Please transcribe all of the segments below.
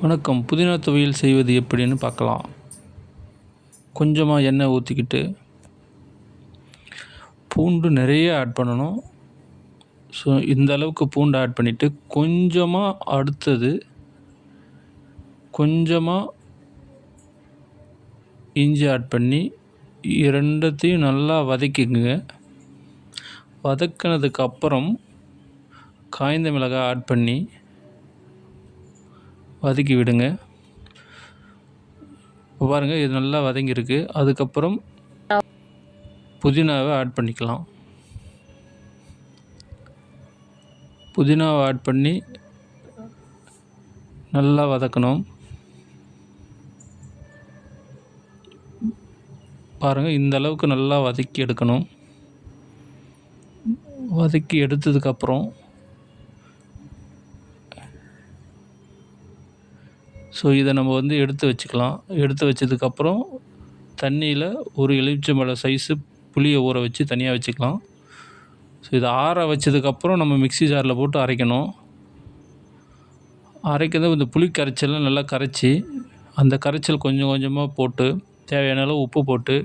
வணக்கம். புதினா துவையல் செய்வது எப்படின்னு பார்க்கலாம். கொஞ்சமாக எண்ணெய் ஊற்றிக்கிட்டு பூண்டு நிறைய ஆட் பண்ணணும். ஸோ இந்த அளவுக்கு பூண்டு ஆட் பண்ணிவிட்டு அடுத்தது கொஞ்சமாக இஞ்சி ஆட் பண்ணி ரெண்டத்தையும் நல்லா வதக்கிக்குங்க. வதக்கினதுக்கப்புறம் காய்ந்த மிளகாய் ஆட் பண்ணி வதக்கி விடுங்க. இப்போ பாருங்கள், இது நல்லா வதங்கியிருக்கு. அதுக்கப்புறம் புதினாவை ஆட் பண்ணிக்கலாம். புதினாவை ஆட் பண்ணி நல்லா வதக்கணும். பாருங்கள், இந்த அளவுக்கு நல்லா வதக்கி எடுக்கணும். வதக்கி எடுத்ததுக்கப்புறம் இதை நம்ம எடுத்து வச்சுக்கலாம். எடுத்து வச்சதுக்கப்புறம் தண்ணியில் ஒரு எலுமிச்சம்பழம் சைஸு புளியை ஊற வச்சு தனியாக வச்சுக்கலாம். இதை ஆற வச்சதுக்கப்புறம் நம்ம மிக்ஸி ஜாரில் போட்டு அரைக்கணும். அரைக்கிறது இந்த புளி கரைச்சல்லாம் நல்லா கரைச்சி, அந்த கரைச்சல் கொஞ்சம் கொஞ்சமாக போட்டு தேவையான அளவு உப்பு போட்டு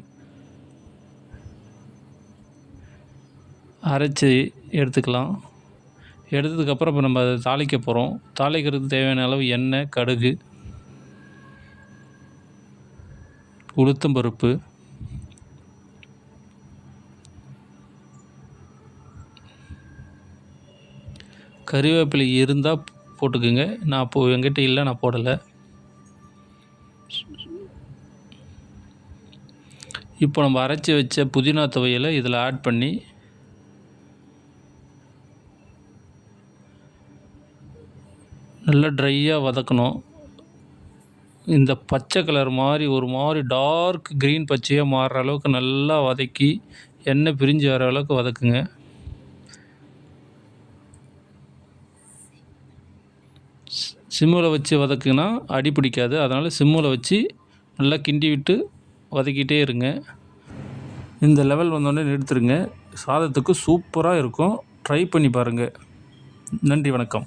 அரைச்சி எடுத்துக்கலாம். எடுத்ததுக்கப்புறம் இப்போ நம்ம அதை தாளிக்க போகிறோம். தாளிக்கிறதுக்கு தேவையான அளவு எண்ணெய், கடுகு, உளுத்தம்பருப்பு, கறிவேப்பிலை இருந்தால் போட்டுக்குங்க. நான் என்கிட்ட இல்லை, நான் போடலை. இப்போ நம்ம அரைச்சி வச்ச புதினா துவையலை இதில் ஆட் பண்ணி நல்லா ட்ரையாக வதக்கணும். இந்த பச்சை கலர் ஒரு மாதிரி டார்க் க்ரீன் பச்சையாக மாறுற அளவுக்கு நல்லா வதக்கி எண்ணெய் பிரிஞ்சு வர அளவுக்கு வதக்குங்க. சிம்மில் வச்சு வதக்குனா அடி பிடிக்காது. அதனால் சிம்மில் வச்சு நல்லா கிண்டி விட்டு வதக்கிட்டே இருங்க. இந்த லெவல் வந்தோடனே நிறுத்துருங்க. சாதத்துக்கு சூப்பராக இருக்கும். ட்ரை பண்ணி பாருங்கள். நன்றி, வணக்கம்.